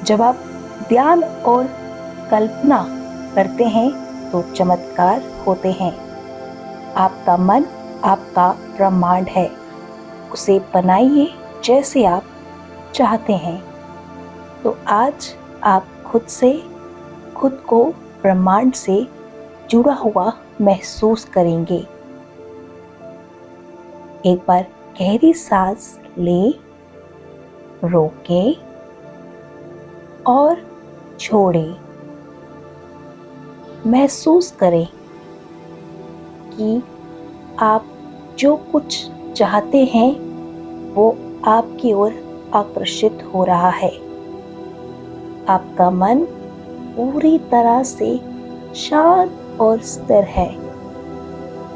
जब आप ध्यान और कल्पना करते हैं तो चमत्कार होते हैं। आपका मन आपका ब्रह्मांड है, उसे बनाइए जैसे आप चाहते हैं। तो आज आप खुद को ब्रह्मांड से जुड़ा हुआ महसूस करेंगे। एक बार गहरी सांस लें, रोकें और छोड़ें। महसूस करें कि आप जो कुछ चाहते हैं वो आपकी ओर आकर्षित हो रहा है। आपका मन पूरी तरह से शांत और स्थिर है।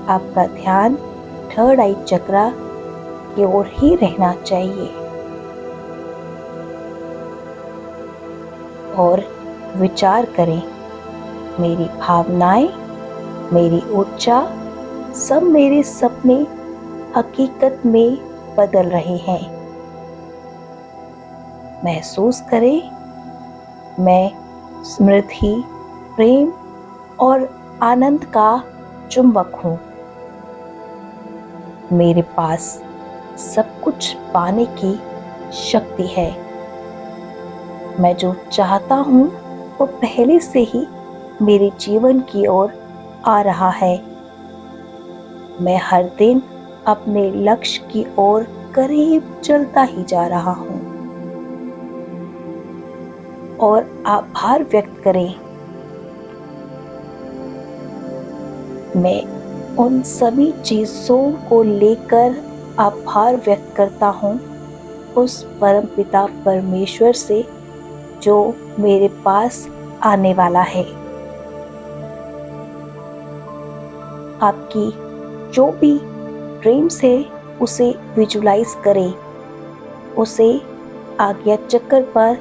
आपका ध्यान थर्ड आई चक्र की ओर ही रहना चाहिए और विचार करें, मेरी भावनाएं, मेरी ऊर्जा, सब मेरे सपने हकीकत में बदल रहे हैं। महसूस करें, मैं स्मृति, प्रेम और आनंद का चुंबक हूँ। मेरे पास सब कुछ पाने की शक्ति है। मैं जो चाहता हूँ वो पहले से ही मेरे जीवन की ओर आ रहा है। मैं हर दिन अपने लक्ष्य की ओर करीब चलता ही जा रहा हूँ। और आभार व्यक्त करें, मैं उन सभी चीजों को लेकर आभार व्यक्त करता हूँ उस परमपिता परमेश्वर से जो मेरे पास आने वाला है। आपकी जो भी ड्रीम्स है उसे विजुलाइज करें, उसे आज्ञा चक्र पर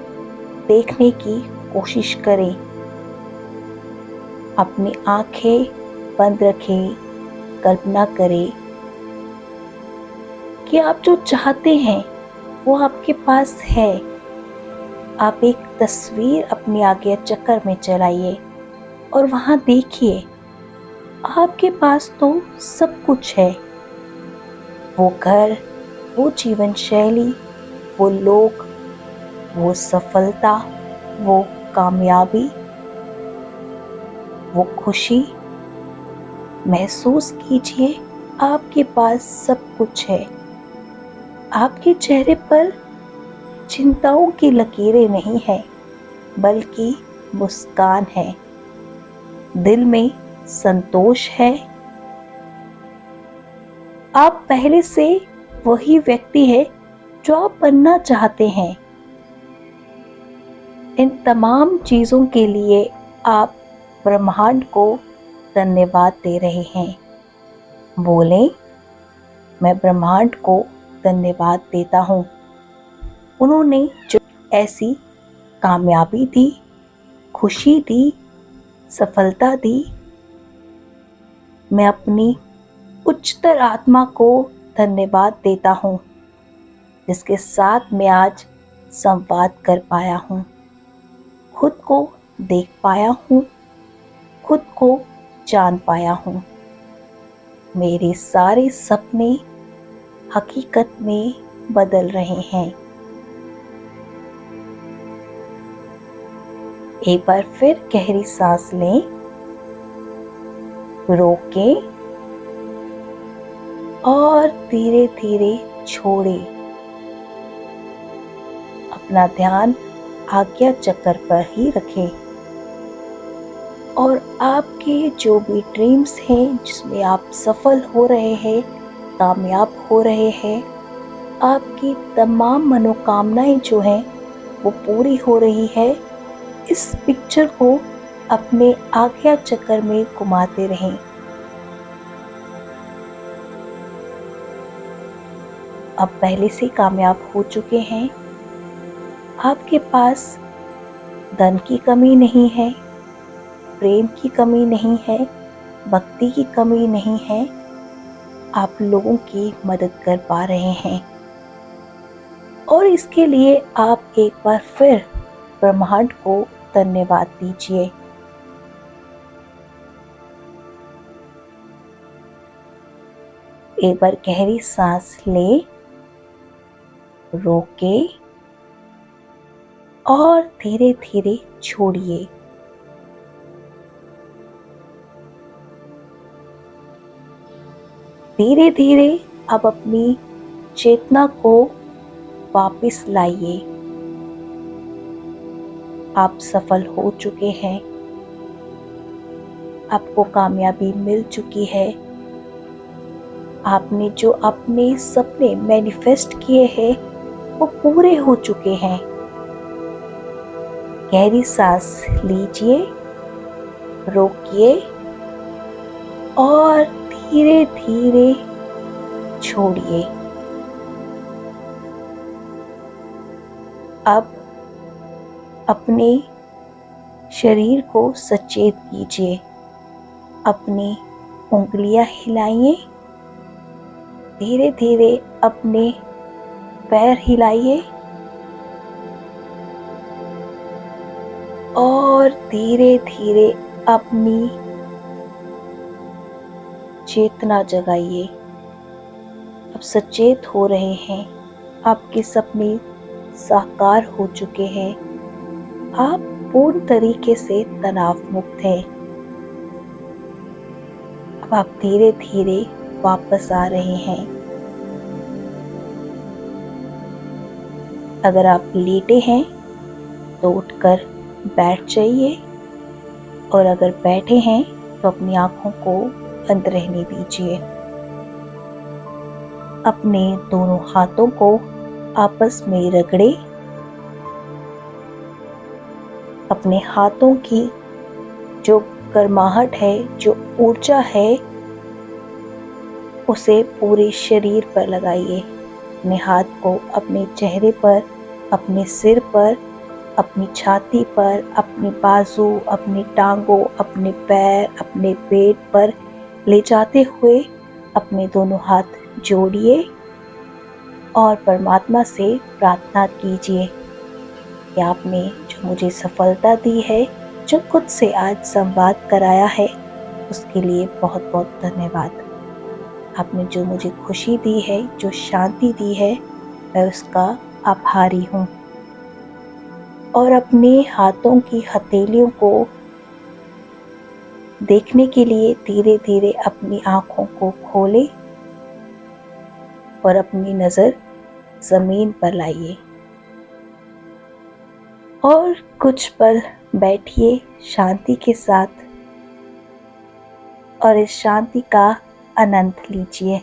देखने की कोशिश करें। अपनी आंखें बंद रखें, कल्पना करें कि आप जो चाहते हैं वो आपके पास है। आप एक तस्वीर अपनी आज्ञा चक्र में चलाइए और वहां देखिए, आपके पास तो सब कुछ है। वो घर, वो जीवन शैली, वो लोग, वो सफलता, वो कामयाबी, वो खुशी। महसूस कीजिए, आपके पास सब कुछ है। आपके चेहरे पर चिंताओं की लकीरें नहीं है, बल्कि मुस्कान है। दिल में संतोष है। आप पहले से वही व्यक्ति है जो आप बनना चाहते हैं। इन तमाम चीजों के लिए आप ब्रह्मांड को धन्यवाद दे रहे हैं। बोलें, मैं ब्रह्मांड को धन्यवाद देता हूँ। उन्होंने जो ऐसी कामयाबी दी, खुशी दी, सफलता दी। मैं अपनी उच्चतर आत्मा को धन्यवाद देता हूँ जिसके साथ मैं आज संवाद कर पाया हूँ, खुद को देख पाया हूँ, खुद को जान पाया हूँ। मेरे सारे सपने हकीकत में बदल रहे हैं। एक बार फिर गहरी सांस लें, रोकें और धीरे धीरे छोड़ें। अपना ध्यान आज्ञा चक्र पर ही रखें और आपके जो भी ड्रीम्स हैं जिसमें आप सफल हो रहे हैं, कामयाब हो रहे हैं, आपकी तमाम मनोकामनाएं जो हैं वो पूरी हो रही है, इस पिक्चर को अपने आज्ञा चक्र में घुमाते रहें। अब पहले से कामयाब हो चुके हैं। आपके पास धन की कमी नहीं है, प्रेम की कमी नहीं है, भक्ति की कमी नहीं है। आप लोगों की मदद कर पा रहे हैं और इसके लिए आप एक बार फिर ब्रह्मांड को धन्यवाद दीजिए। एक बार गहरी सांस ले, रोके और धीरे धीरे छोड़िए। धीरे धीरे अब अपनी चेतना को वापस लाइए। आप सफल हो चुके हैं, आपको कामयाबी मिल चुकी है। आपने जो अपने सपने मैनिफेस्ट किए हैं वो पूरे हो चुके हैं। गहरी सांस लीजिए, रोकिए और धीरे धीरे छोड़िए। अब अपने शरीर को सचेत कीजिए। अपनी उंगलियां हिलाइए, धीरे धीरे अपने पैर हिलाइए और धीरे धीरे अपनी चेतना जगाइए। अब सचेत हो रहे हैं, आपके सपने साकार हो चुके हैं। आप पूर्ण तरीके से तनाव मुक्त हैं। अब आप धीरे धीरे वापस आ रहे हैं। अगर आप लेटे हैं तो उठकर बैठ जाइए और अगर बैठे हैं तो अपनी आंखों को बंद रहने दीजिए। अपने दोनों हाथों को आपस में रगड़े। अपने हाथों की जो गर्माहट है, जो ऊर्जा है, उसे पूरे शरीर पर लगाइए। अपने हाथ को अपने चेहरे पर, अपने सिर पर, अपनी छाती पर, अपने बाजू, अपनी टांगों, अपने पैर, अपने पेट पर ले जाते हुए अपने दोनों हाथ जोड़िए और परमात्मा से प्रार्थना कीजिए कि आपने जो मुझे सफलता दी है, जो खुद से आज संवाद कराया है, उसके लिए बहुत बहुत धन्यवाद। आपने जो मुझे खुशी दी है, जो शांति दी है, मैं उसका आभारी हूँ। और अपने हाथों की हथेलियों को देखने के लिए धीरे धीरे अपनी आंखों को खोलें और अपनी नज़र ज़मीन पर लाइए और कुछ पल बैठिए शांति के साथ और इस शांति का आनंद लीजिए।